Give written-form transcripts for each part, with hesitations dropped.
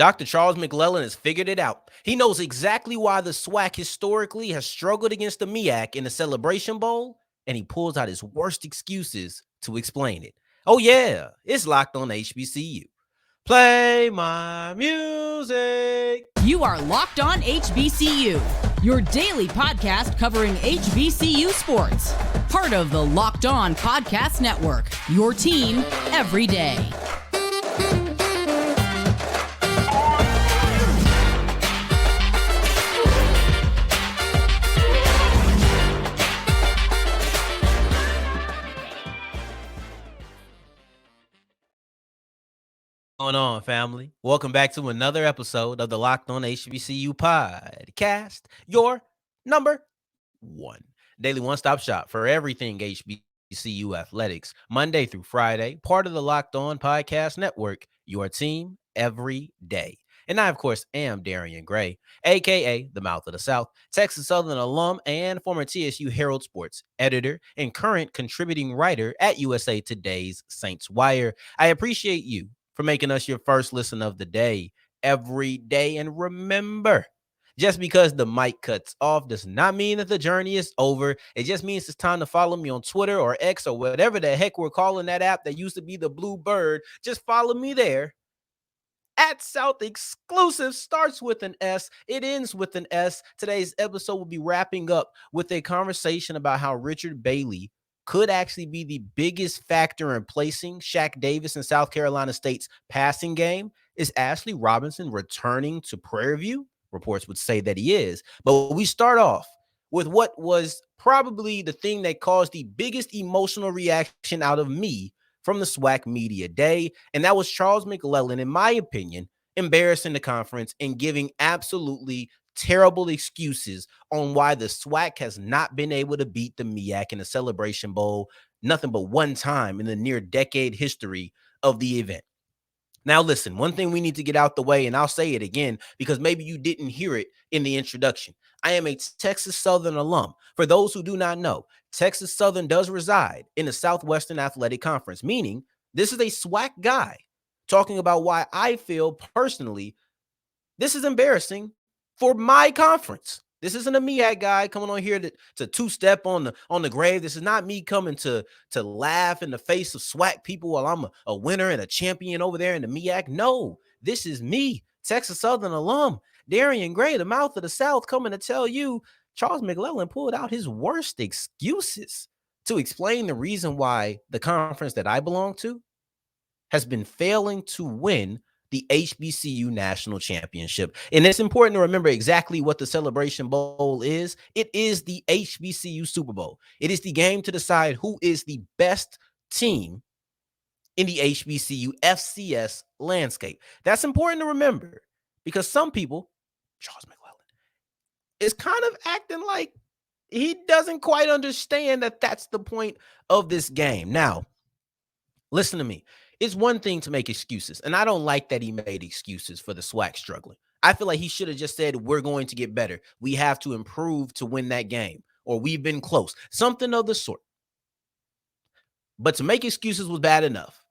Dr. Charles McClelland has figured it out. He knows exactly why the SWAC historically has struggled against the MEAC in the Celebration Bowl, and he pulls out his worst excuses to explain it. Oh, yeah, it's locked on HBCU. Play my music. You are Locked On HBCU, your daily podcast covering HBCU sports. Part of the Locked On Podcast Network, your team every day. What's going on, family? Welcome back to another episode of the Locked On HBCU podcast, your number one daily one-stop shop for everything HBCU athletics, Monday through Friday, part of the Locked On Podcast Network, your team every day. And I, of course, am Darian Gray, a.k.a. the Mouth of the South, Texas Southern alum and former TSU Herald Sports editor and current contributing writer at USA Today's Saints Wire. I appreciate you for making us your first listen of the day every day. And remember, just because the mic cuts off does not mean that the journey is over. It just means it's time to follow me on Twitter or X or whatever the heck we're calling that app that used to be the Blue Bird. Just follow me there. At South Exclusive starts with an S. It ends with an S. Today's episode will be wrapping up with a conversation about how Richard Bailey could actually be the biggest factor in placing Shaq Davis in South Carolina State's passing game. Is Ashley Robinson returning to Prairie View? Reports would say that he is. But we start off with what was probably the thing that caused the biggest emotional reaction out of me from the SWAC media day, and that was Charles McClelland, in my opinion, embarrassing the conference and giving absolutely terrible excuses on why the SWAC has not been able to beat the MEAC in the Celebration Bowl, nothing but one time in the near decade history of the event. Now, listen, one thing we need to get out the way, and I'll say it again because maybe you didn't hear it in the introduction. I am a Texas Southern alum. For those who do not know, Texas Southern does reside in the Southwestern Athletic Conference, meaning this is a SWAC guy talking about why I feel personally this is embarrassing for my conference. This isn't a MEAC guy coming on here to two-step on the grave. This is not me coming to laugh in the face of SWAC people while I'm a winner and a champion over there in the MEAC. No, this is me, Texas Southern alum, Darian Gray, the Mouth of the South, coming to tell you Charles McClelland pulled out his worst excuses to explain the reason why the conference that I belong to has been failing to win the HBCU National Championship. And it's important to remember exactly what the Celebration Bowl is. It is the HBCU Super Bowl. It is the game to decide who is the best team in the HBCU FCS landscape. That's important to remember because some people, Charles McClelland, is kind of acting like he doesn't quite understand that that's the point of this game. Now, listen to me. It's one thing to make excuses, and I don't like that he made excuses for the SWAC struggling. I feel like he should have just said, we're going to get better. We have to improve to win that game, or we've been close, something of the sort. But to make excuses was bad enough.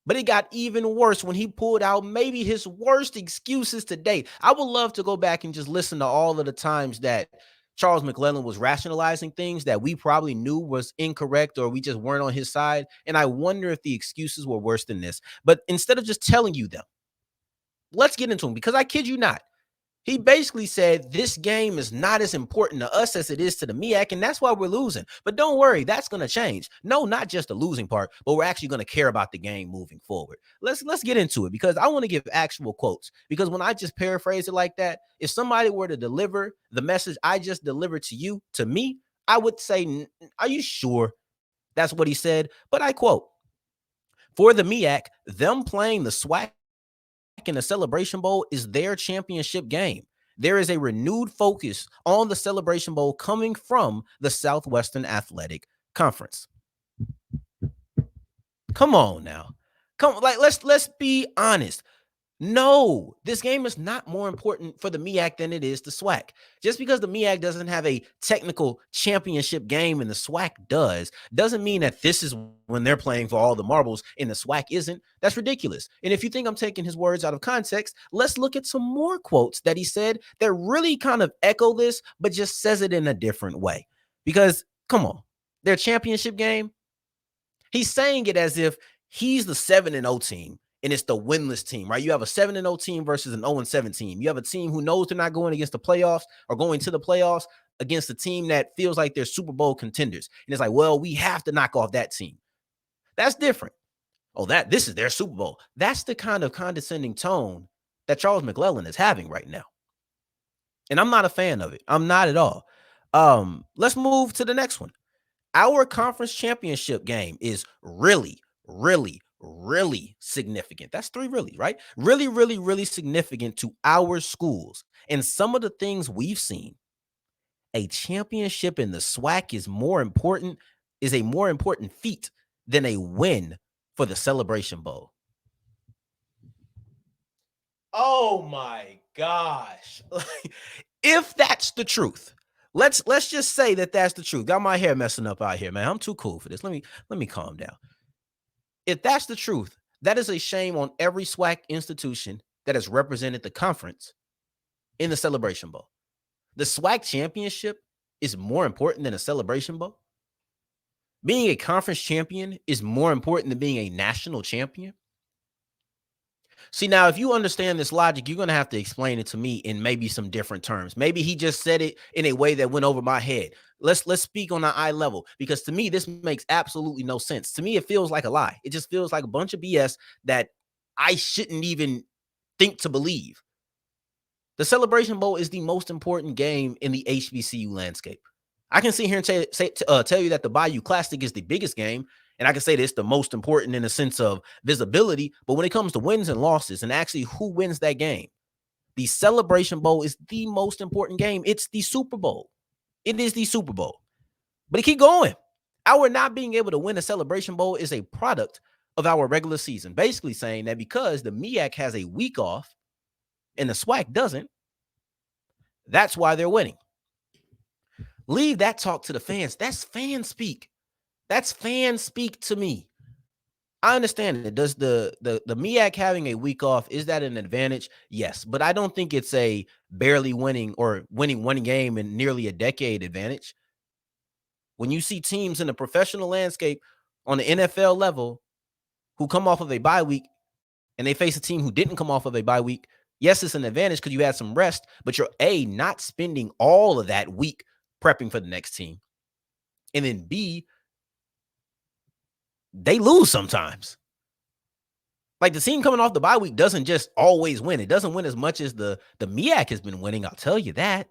But it got even worse when he pulled out maybe his worst excuses to date. I would love to go back and just listen to all of the times that Charles McClelland was rationalizing things that we probably knew was incorrect or we just weren't on his side. And I wonder if the excuses were worse than this. But instead of just telling you them, let's get into them because I kid you not. He basically said this game is not as important to us as it is to the MEAC, and that's why we're losing. But don't worry, that's going to change. No, not just the losing part, but we're actually going to care about the game moving forward. Let's get into it because I want to give actual quotes. Because when I just paraphrase it like that, if somebody were to deliver the message I just delivered to you, to me, I would say, are you sure that's what he said? But I quote, for the MEAC, them playing the SWAC in the Celebration Bowl is their championship game. There is a renewed focus on the Celebration Bowl coming from the Southwestern Athletic Conference. Come on now. Let's be honest. No, this game is not more important for the MEAC than it is the SWAC. Just because the MEAC doesn't have a technical championship game and the SWAC doesn't mean that this is when they're playing for all the marbles and the SWAC isn't. That's ridiculous. And if you think I'm taking his words out of context, let's look at some more quotes that he said that really kind of echo this, but just says it in a different way. Because, come on, their championship game, he's saying it as if he's the 7-0 team and it's the winless team, right? You have a 7-0 team versus an 0-7 team. You have a team who knows they're not going against the playoffs or going to the playoffs against a team that feels like they're Super Bowl contenders. And it's like, well, we have to knock off that team. That's different. Oh, this is their Super Bowl. That's the kind of condescending tone that Charles McClelland is having right now. And I'm not a fan of it. I'm not at all. Let's move to the next one. Our conference championship game is really, really, really significant. That's 3 really, right? Really, really, really significant to our schools. And some of the things we've seen, a championship in the SWAC is a more important feat than a win for the Celebration Bowl. Oh my gosh. If that's the truth, let's just say that that's the truth. Got my hair messing up out here, man. I'm too cool for this. Let me calm down. If that's the truth, that is a shame on every SWAC institution that has represented the conference in the Celebration Bowl. The SWAC championship is more important than a Celebration Bowl. Being a conference champion is more important than being a national champion. See, now, if you understand this logic, you're going to have to explain it to me in maybe some different terms. Maybe he just said it in a way that went over my head. Let's speak on an eye level, because to me, this makes absolutely no sense. To me, it feels like a lie. It just feels like a bunch of BS that I shouldn't even think to believe. The Celebration Bowl is the most important game in the HBCU landscape. I can sit here and tell you that the Bayou Classic is the biggest game, and I can say that it's the most important in the sense of visibility, but when it comes to wins and losses and actually who wins that game, the Celebration Bowl is the most important game. It's the Super Bowl. It is the Super Bowl. But keep going. Our not being able to win a Celebration Bowl is a product of our regular season, basically saying that because the MEAC has a week off and the SWAC doesn't, that's why they're winning. Leave that talk to the fans. That's fan speak. That's fan speak to me. I understand it. Does the MEAC having a week off, is that an advantage? Yes, but I don't think it's a barely winning or winning one game in nearly a decade advantage. When you see teams in the professional landscape on the NFL level who come off of a bye week and they face a team who didn't come off of a bye week, yes, it's an advantage because you had some rest, but you're not spending all of that week prepping for the next team. And then B, they lose sometimes. Like the team coming off the bye week doesn't just always win. It doesn't win as much as the MEAC has been winning. I'll tell you that.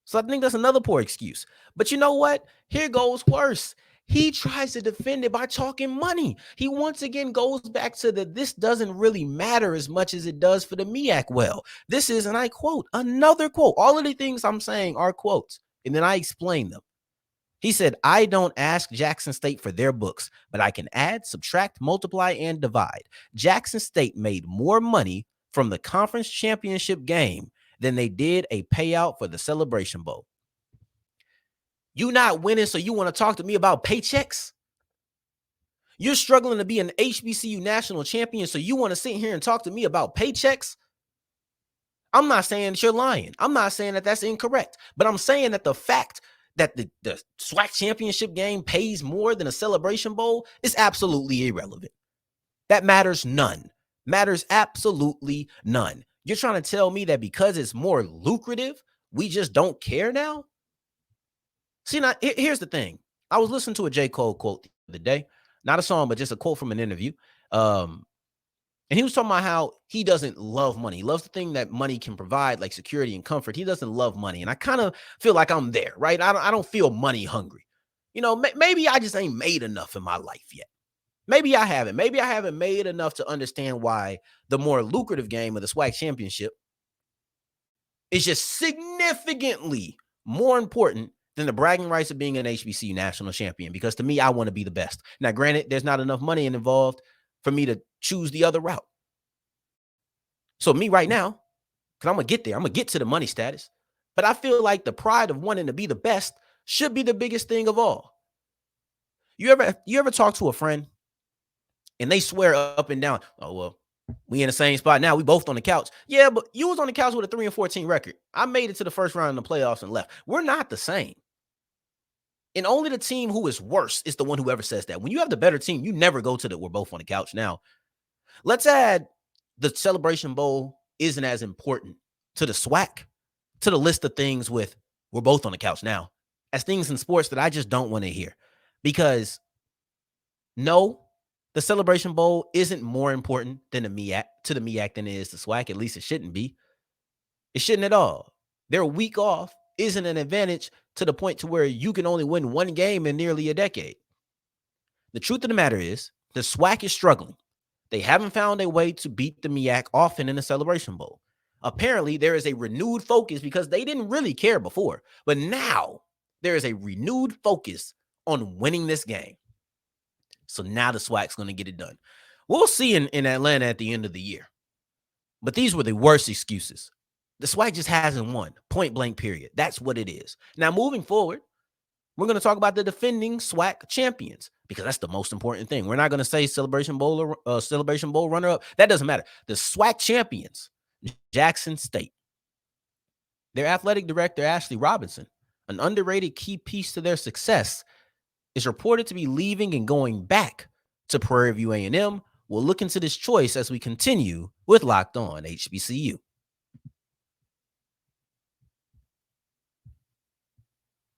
So I think that's another poor excuse. But you know what? Here goes worse. He tries to defend it by talking money. He once again goes back to this doesn't really matter as much as it does for the MEAC. Well, this is, and I quote, another quote. All of the things I'm saying are quotes, and then I explain them. He said, I don't ask Jackson State for their books, but I can add, subtract, multiply, and divide. Jackson State made more money from the conference championship game than they did a payout for the Celebration Bowl. You not winning, so you want to talk to me about paychecks? You're struggling to be an HBCU national champion, so you want to sit here and talk to me about paychecks? I'm not saying that you're lying. I'm not saying that that's incorrect, but I'm saying that the fact that the SWAC championship game pays more than a Celebration Bowl is absolutely irrelevant. That matters none. Matters absolutely none. You're trying to tell me that because it's more lucrative, we just don't care now? See, now, here's the thing. I was listening to a J. Cole quote the other day. Not a song, but just a quote from an interview. And he was talking about how he doesn't love money. He loves the thing that money can provide, like security and comfort. He doesn't love money. And I kind of feel like I'm there, right? I don't feel money hungry. You know, maybe I just ain't made enough in my life yet. Maybe I haven't. Maybe I haven't made enough to understand why the more lucrative game of the SWAC championship is just significantly more important than the bragging rights of being an HBCU national champion. Because to me, I want to be the best. Now, granted, there's not enough money involved. for me to choose the other route. So me right now, because I'm going to get there, I'm going to get to the money status. But I feel like the pride of wanting to be the best should be the biggest thing of all. You ever talk to a friend and they swear up and down, oh, well, we in the same spot now. We both on the couch. Yeah, but you was on the couch with a 3-14 record. I made it to the first round in the playoffs and left. We're not the same. And only the team who is worse is the one who ever says that. When you have the better team, you never go to the we're both on the couch. Now, let's add the Celebration Bowl isn't as important to the SWAC, to the list of things with we're both on the couch now, as things in sports that I just don't want to hear. Because no, the Celebration Bowl isn't more important than the MEAC to the MEAC than it is the SWAC. At least it shouldn't be. It shouldn't at all. Their week off isn't an advantage to the point to where you can only win one game in nearly a decade. The truth of the matter is the SWAC is struggling. They haven't found a way to beat the MEAC often in the Celebration Bowl. Apparently, there is a renewed focus because they didn't really care before. But now there is a renewed focus on winning this game. So now the SWAC's going to get it done. We'll see in Atlanta at the end of the year. But these were the worst excuses. The SWAC just hasn't won, point blank period. That's what it is. Now, moving forward, we're going to talk about the defending SWAC champions because that's the most important thing. We're not going to say Celebration Bowl or Celebration Bowl runner-up. That doesn't matter. The SWAC champions, Jackson State. Their athletic director, Ashley Robinson, an underrated key piece to their success, is reported to be leaving and going back to Prairie View A&M. We'll look into this choice as we continue with Locked On HBCU.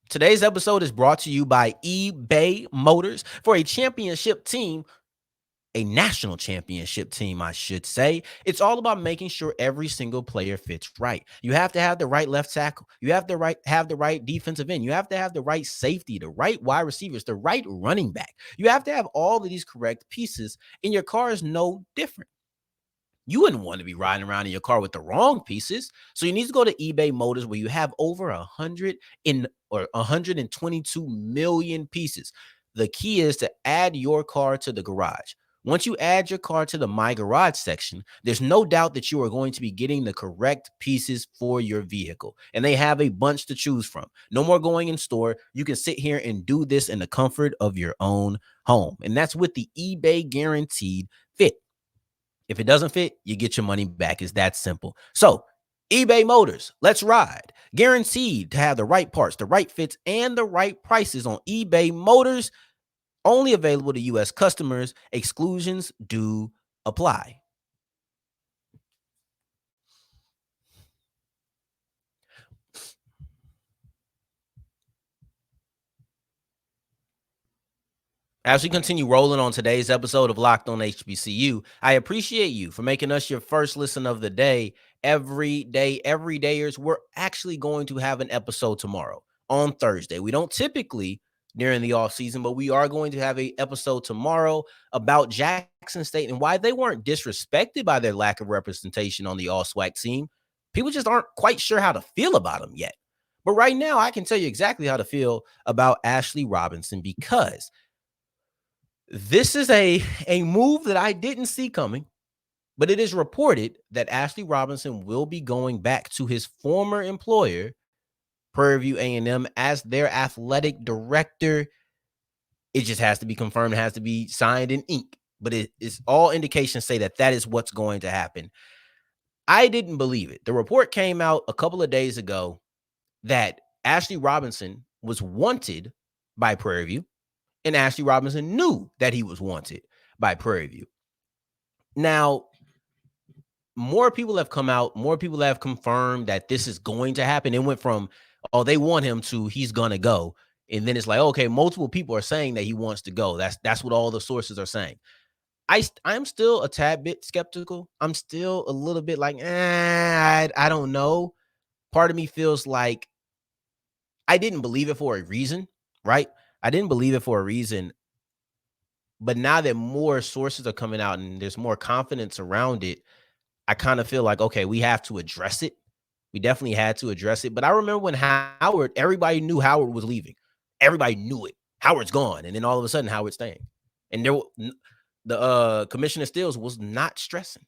Today's episode is brought to you by eBay Motors. For a championship team, a national championship team, I should say, it's all about making sure every single player fits right. You have to have the right left tackle. You have to have the right defensive end. You have to have the right safety, the right wide receivers, the right running back. You have to have all of these correct pieces, and your car is no different. You wouldn't want to be riding around in your car with the wrong pieces. So you need to go to eBay Motors where you have over 122 million pieces. The key is to add your car to the garage. Once you add your car to the My Garage section, there's no doubt that you are going to be getting the correct pieces for your vehicle. And they have a bunch to choose from. No more going in store. You can sit here and do this in the comfort of your own home. And that's with the eBay Guaranteed Fit. If it doesn't fit, you get your money back. It's that simple. So eBay Motors, let's ride. Guaranteed to have the right parts, the right fits, and the right prices on eBay Motors. Only available to U.S. customers. Exclusions do apply. As we continue rolling on today's episode of Locked On HBCU, I appreciate you for making us your first listen of the day. Everydayers, we're actually going to have an episode tomorrow on Thursday. We don't typically during the offseason, but we are going to have an episode tomorrow about Jackson State and why they weren't disrespected by their lack of representation on the All-SWAC team. People just aren't quite sure how to feel about them yet. But right now, I can tell you exactly how to feel about Ashley Robinson because this is a move that I didn't see coming, but it is reported that Ashley Robinson will be going back to his former employer, Prairie View A&M, as their athletic director. It just has to be confirmed. It has to be signed in ink, but it's all indications say that is what's going to happen. I didn't believe it. The report came out a couple of days ago that Ashley Robinson was wanted by Prairie View. And Ashley Robinson knew that he was wanted by Prairie View. Now, more people have come out. More people have confirmed that this is going to happen. It went from, oh, they want him to he's going to go. And then it's like, okay, multiple people are saying that he wants to go. That's what all the sources are saying. I'm still a tad bit skeptical. I'm still a little bit like, I don't know. Part of me feels like I didn't believe it for a reason, right? I didn't believe it for a reason, but now that more sources are coming out and there's more confidence around it, I kind of feel like, okay, we have to address it. We definitely had to address it. But I remember when Howard, everybody knew Howard was leaving. Everybody knew it. Howard's gone. And then all of a sudden, Howard's staying. And the Commissioner Stills was not stressing.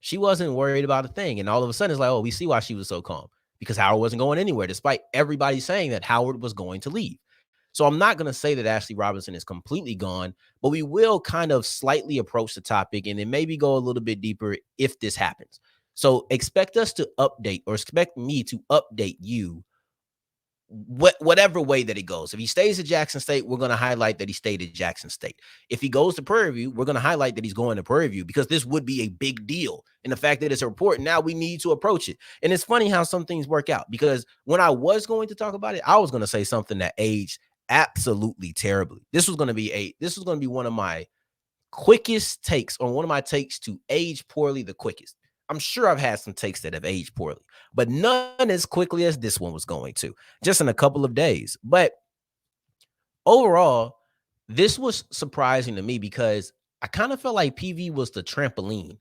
She wasn't worried about a thing. And all of a sudden, it's like, oh, we see why she was so calm, because Howard wasn't going anywhere, despite everybody saying that Howard was going to leave. So I'm not going to say that Ashley Robinson is completely gone, but we will kind of slightly approach the topic and then maybe go a little bit deeper if this happens. So expect us to update, or expect me to update you whatever way that it goes. If he stays at Jackson State, we're going to highlight that he stayed at Jackson State. If he goes to Prairie View, we're going to highlight that he's going to Prairie View, because this would be a big deal. And the fact that it's a report, now we need to approach it. And it's funny how some things work out, because when I was going to talk about it, I was going to say something that aged absolutely terribly. This was going to be one of my quickest takes, or one of my takes to age poorly the quickest. I'm sure I've had some takes that have aged poorly, but none as quickly as this one was going to, just in a couple of days. But overall, this was surprising to me, because I kind of felt like PV was the trampoline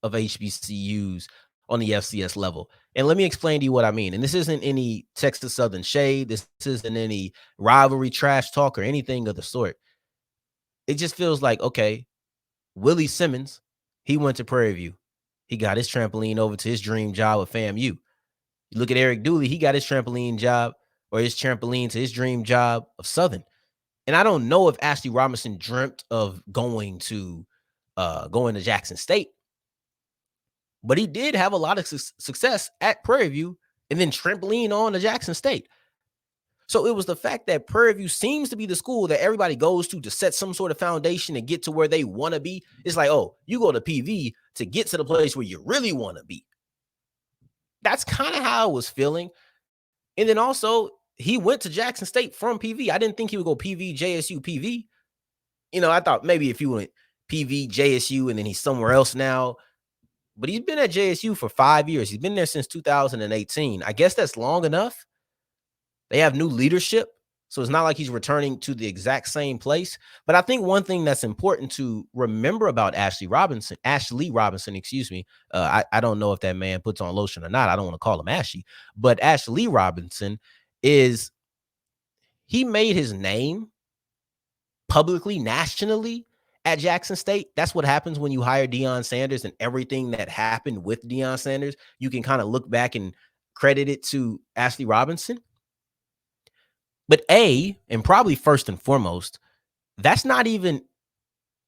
of HBCUs on the FCS level. And let me explain to you what I mean. And this isn't any Texas Southern shade. This isn't any rivalry trash talk or anything of the sort. It just feels like, okay, Willie Simmons, he went to Prairie View. He got his trampoline over to his dream job with FAMU. You look at Eric Dooley, he got his trampoline job, or his trampoline to his dream job of Southern. And I don't know if Ashley Robinson dreamt of going to Jackson State, but he did have a lot of success at Prairie View and then trampoline on to Jackson State. So it was the fact that Prairie View seems to be the school that everybody goes to set some sort of foundation and get to where they want to be. It's like, oh, you go to PV to get to the place where you really want to be. That's kind of how I was feeling. And then also, he went to Jackson State from PV. I didn't think he would go PV, JSU, PV. I thought maybe if he went PV, JSU, and then he's somewhere else now. But he's been at JSU for 5 years. He's been there since 2018. I guess that's long enough. They have new leadership, so it's not like he's returning to the exact same place. But I think one thing that's important to remember about Ashley Robinson, excuse me. I don't know if that man puts on lotion or not. I don't want to call him Ashy. But Ashley Robinson he made his name publicly, nationally at Jackson State. That's what happens when you hire Deion Sanders, and everything that happened with Deion Sanders, you can kind of look back and credit it to Ashley Robinson. But and probably first and foremost, that's not even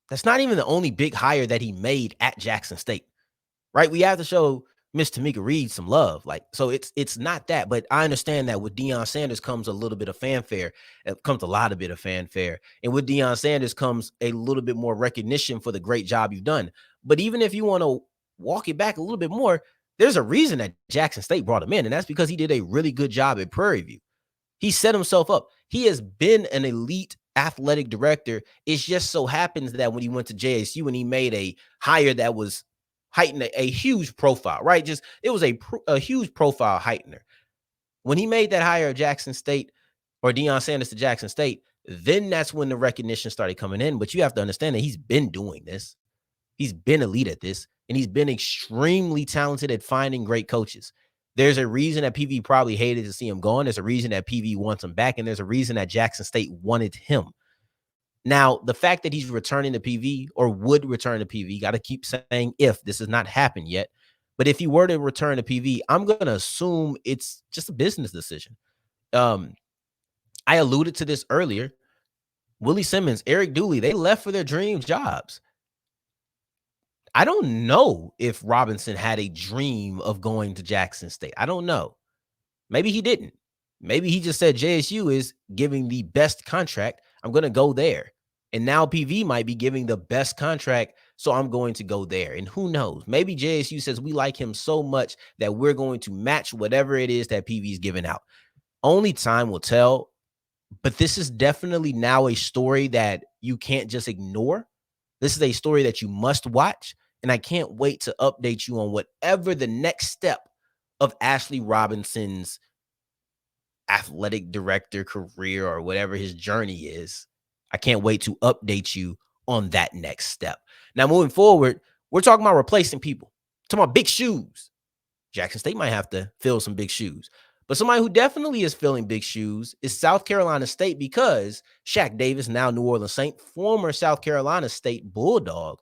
the only big hire that he made at Jackson State, right? We have to show Miss Tamika Reed some love. So it's not that, but I understand that with Deion Sanders comes a little bit of fanfare. It comes a lot of bit of fanfare. And with Deion Sanders comes a little bit more recognition for the great job you've done. But even if you want to walk it back a little bit more, there's a reason that Jackson State brought him in, and that's because he did a really good job at Prairie View. He set himself up. He has been an elite athletic director. It just so happens that when he went to JSU and he made a hire that was heightening a huge profile, right? It was a huge profile heightener. When he made that hire at Jackson State, or Deion Sanders to Jackson State, then that's when the recognition started coming in. But you have to understand that he's been doing this. He's been elite at this, and he's been extremely talented at finding great coaches. There's a reason that PV probably hated to see him gone. There's a reason that PV wants him back, and there's a reason that Jackson State wanted him. Now, the fact that he's returning to PV, or would return to PV, got to keep saying if. This has not happened yet. But if he were to return to PV, I'm going to assume it's just a business decision. I alluded to this earlier. Willie Simmons, Eric Dooley, they left for their dream jobs. I don't know if Robinson had a dream of going to Jackson State. I don't know. Maybe he didn't. Maybe he just said JSU is giving the best contract. I'm going to go there. And now PV might be giving the best contract, so I'm going to go there. And who knows? Maybe JSU says we like him so much that we're going to match whatever it is that PV is giving out. Only time will tell. But this is definitely now a story that you can't just ignore. This is a story that you must watch. And I can't wait to update you on whatever the next step of Ashley Robinson's athletic director career, or whatever his journey is. I can't wait to update you on that next step. Now, moving forward, we're talking about replacing people. We're talking about big shoes. Jackson State might have to fill some big shoes. But somebody who definitely is filling big shoes is South Carolina State, because Shaq Davis, now New Orleans Saint, former South Carolina State Bulldog,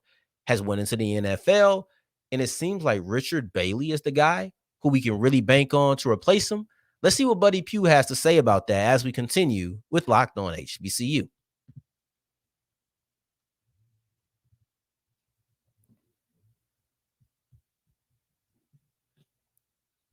has went into the NFL. And it seems like Richard Bailey is the guy who we can really bank on to replace him. Let's see what Buddy Pough has to say about that as we continue with Locked On HBCU.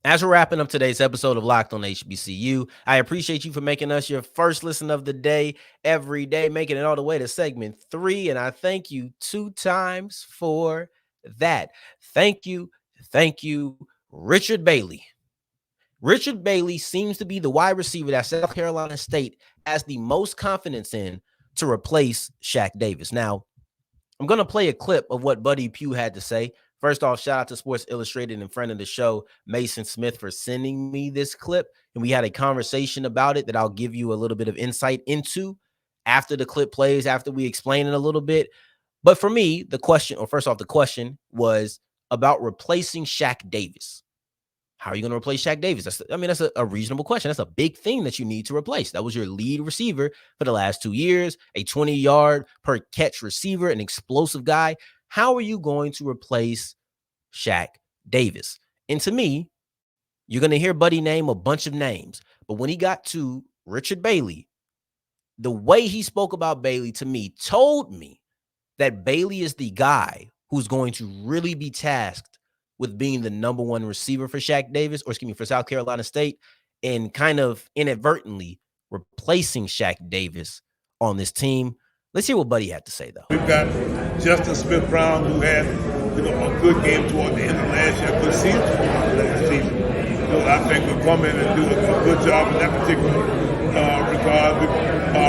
As we're wrapping up today's episode of Locked On HBCU, I appreciate you for making us your first listen of the day every day, making it all the way to segment 3. And I thank you 2 times for that. Thank you. Thank you, Richard Bailey. Richard Bailey seems to be the wide receiver that South Carolina State has the most confidence in to replace Shaq Davis. Now, I'm going to play a clip of what Buddy Pough had to say. First off, shout out to Sports Illustrated and friend of the show, Mason Smith, for sending me this clip. And we had a conversation about it that I'll give you a little bit of insight into after the clip plays, after we explain it a little bit. But for me, the question was about replacing Shaq Davis. How are you going to replace Shaq Davis? That's a reasonable question. That's a big thing that you need to replace. That was your lead receiver for the last 2 years, a 20-yard per catch receiver, an explosive guy. How are you going to replace Shaq Davis? And to me, you're going to hear Buddy name a bunch of names. But when he got to Richard Bailey, the way he spoke about Bailey to me told me that Bailey is the guy who's going to really be tasked with being the number 1 receiver for Shaq Davis, for South Carolina State, and kind of inadvertently replacing Shaq Davis on this team. Let's hear what Buddy had to say, though. We've got Justin Smith-Brown, who had a good game toward the end of last year, a good season toward last season. I think will come in and do a good job in that particular regard.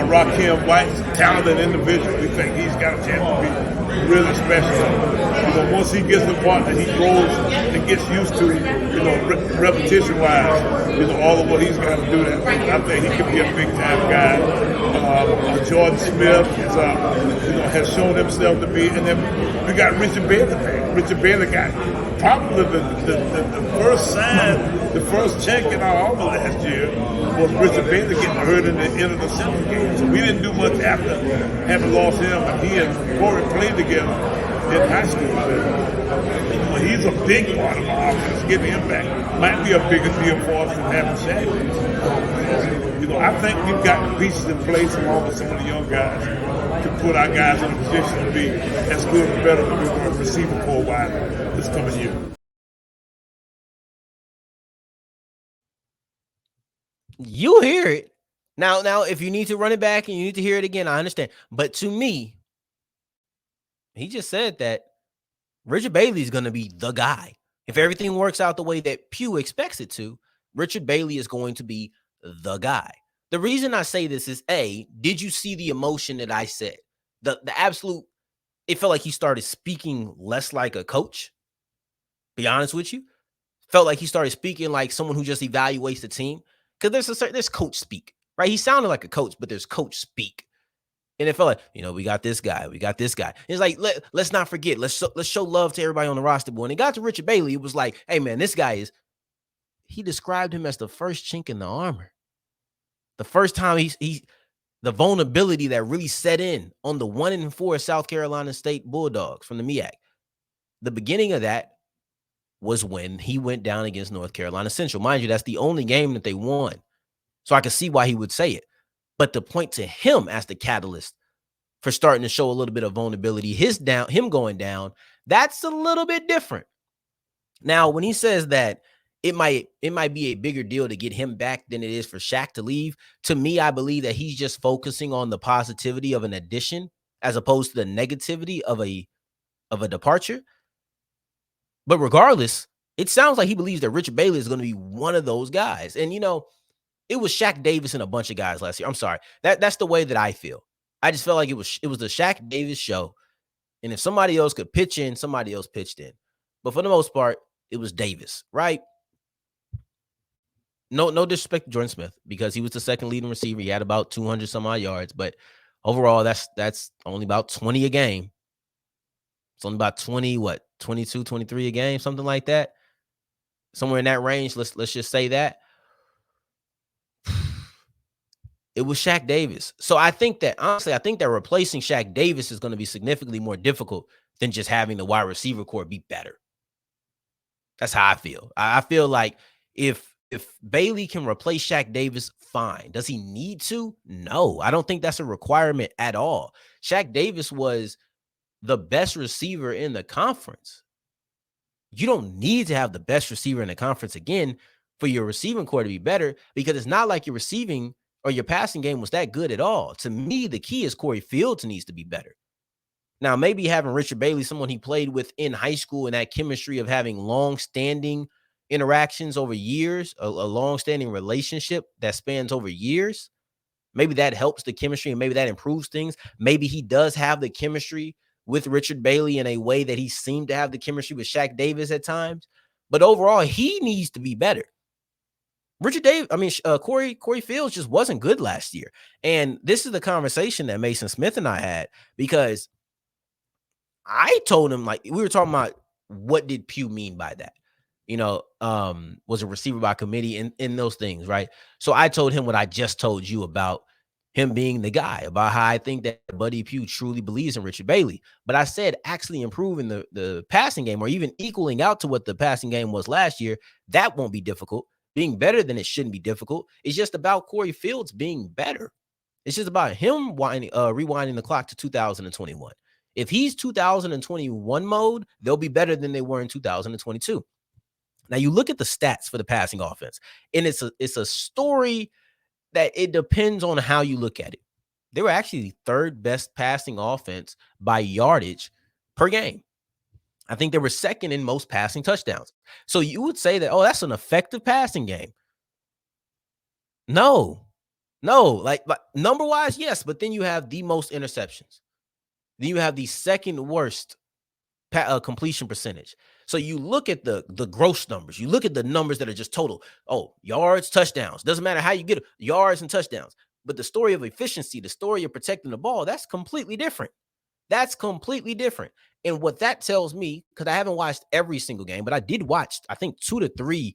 Rakim White's a talented individual. We think he's got a chance to be really special. Once he gets the part that he grows and gets used to, repetition-wise, all of what he's got to do, that I think he could be a big-time guy. Jordan Smith has shown himself to be, and then we got Richard Bailey. Richard Bailey got probably the first sign, the first chink in our armor last year was Richard Bailey getting hurt in the end of the Central game. So we didn't do much after having lost him, and he and Corey played together in high school. He's a big part of our offense. Getting him back might be a bigger deal for us than having Shaq. I think we've got the pieces in place along with some of the young guys to put our guys in a position to be as good or better than we were receiving for a while this coming year. You hear it. Now, if you need to run it back and you need to hear it again, I understand. But to me, he just said that Richard Bailey is going to be the guy. If everything works out the way that Pough expects it to, Richard Bailey is going to be the guy. The reason I say this is, A, did you see the emotion that I said? The absolute, it felt like he started speaking less like a coach, be honest with you. Felt like he started speaking like someone who just evaluates the team. Because there's coach speak, right? He sounded like a coach, but there's coach speak. And it felt like, we got this guy. We got this guy. It's like, let's not forget. Let's show love to everybody on the roster. But when it got to Richard Bailey, it was like, hey, man, this guy he described him as the first chink in the armor. The first time the vulnerability that really set in on the 1-4 South Carolina State Bulldogs from the MEAC. The beginning of that was when he went down against North Carolina Central. Mind you, that's the only game that they won. So I could see why he would say it. But to point to him as the catalyst for starting to show a little bit of vulnerability, him going down, that's a little bit different. Now, when he says that it might be a bigger deal to get him back than it is for Shaq to leave, to me, I believe that he's just focusing on the positivity of an addition as opposed to the negativity of a departure. But regardless, it sounds like he believes that Richard Bailey is going to be one of those guys. And, it was Shaq Davis and a bunch of guys last year. I'm sorry. That's the way that I feel. I just felt like it was the Shaq Davis show. And if somebody else could pitch in, somebody else pitched in. But for the most part, it was Davis, right? No disrespect to Jordan Smith, because he was the second leading receiver. He had about 200 some odd yards. But overall, that's only about 20 a game. It's only about 22, 23 a game, something like that. Somewhere in that range, let's just say that. It was Shaq Davis. So I think that honestly, I think that replacing Shaq Davis is going to be significantly more difficult than just having the wide receiver core be better. That's how I feel. I feel like if Bailey can replace Shaq Davis, fine. Does he need to? No, I don't think that's a requirement at all. Shaq Davis was the best receiver in the conference. You don't need to have the best receiver in the conference again for your receiving core to be better, because it's not like your receiving or your passing game was that good at all. To me, the key is Corey Fields needs to be better. Now, maybe having Richard Bailey, someone he played with in high school, and that chemistry of having long-standing interactions over years, a long-standing relationship that spans over years, maybe that helps the chemistry and maybe that improves things. Maybe he does have the chemistry with Richard Bailey in a way that he seemed to have the chemistry with Shaq Davis at times. But overall, he needs to be better. Corey Fields just wasn't good last year. And this is the conversation that Mason Smith and I had, because I told him, like, we were talking about what did Pough mean by that? Was a receiver by committee in those things, right? So I told him what I just told you about him being the guy, about how I think that Buddy Pough truly believes in Richard Bailey. But I said actually improving the passing game, or even equaling out to what the passing game was last year, that won't be difficult. Being better than it shouldn't be difficult. It's just about Corey Fields being better. It's just about him rewinding the clock to 2021. If he's 2021 mode, they'll be better than they were in 2022. Now you look at the stats for the passing offense, and it's a story that it depends on how you look at it. They were actually the third best passing offense by yardage per game. I think they were second in most passing touchdowns. So you would say that, oh, that's an effective passing game. No, like number wise, yes, but then you have the most interceptions. Then you have the second worst completion percentage. So you look at the gross numbers. You look at the numbers that are just total. Oh, yards, touchdowns. Doesn't matter how you get it, yards and touchdowns. But the story of efficiency, the story of protecting the ball, that's completely different. That's completely different. And what that tells me, because I haven't watched every single game, but I did watch, I think, 2 to 3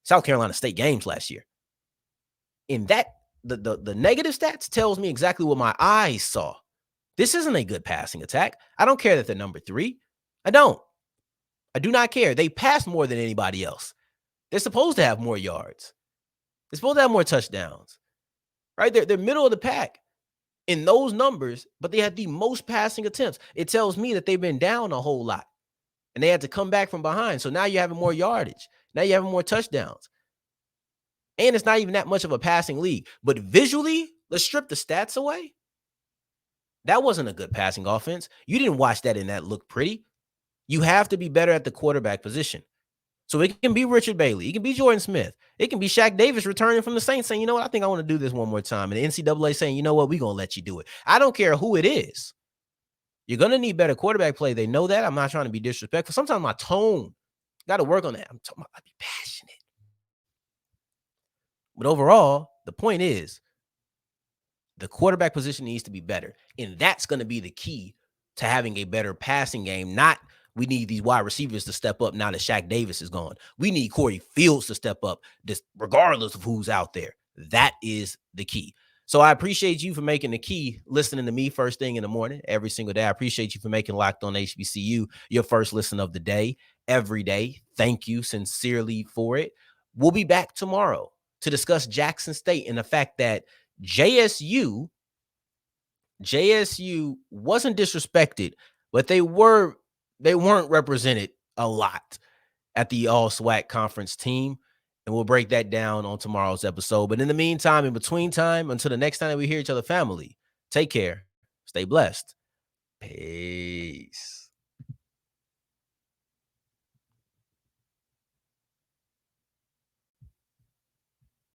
South Carolina State games last year. In that, the negative stats tells me exactly what my eyes saw. This isn't a good passing attack. I don't care that they're number 3. I don't. I do not care. They pass more than anybody else. They're supposed to have more yards. They're supposed to have more touchdowns, right? They're middle of the pack in those numbers, but they had the most passing attempts. It tells me that they've been down a whole lot, and they had to come back from behind. So now you're having more yardage. Now you're having more touchdowns. And it's not even that much of a passing league. But visually, let's strip the stats away. That wasn't a good passing offense. You didn't watch that and that looked pretty. You have to be better at the quarterback position. So it can be Richard Bailey. It can be Jordan Smith. It can be Shaq Davis returning from the Saints saying, you know what, I think I want to do this one more time. And the NCAA saying, you know what, we're going to let you do it. I don't care who it is. You're going to need better quarterback play. They know that. I'm not trying to be disrespectful. Sometimes my tone, got to work on that. I'm talking about, I'll be passionate. But overall, the point is the quarterback position needs to be better. And that's going to be the key to having a better passing game. Not we need these wide receivers to step up now that Shaq Davis is gone. We need Corey Fields to step up, just regardless of who's out there. That is the key. So I appreciate you for making the key, listening to me first thing in the morning, every single day. I appreciate you for making Locked On HBCU your first listen of the day, every day. Thank you sincerely for it. We'll be back tomorrow to discuss Jackson State and the fact that JSU wasn't disrespected, but they weren't represented a lot at the All SWAC conference team. And we'll break that down on tomorrow's episode. But in the meantime, in between time, until the next time that we hear each other, family, take care, stay blessed. Peace.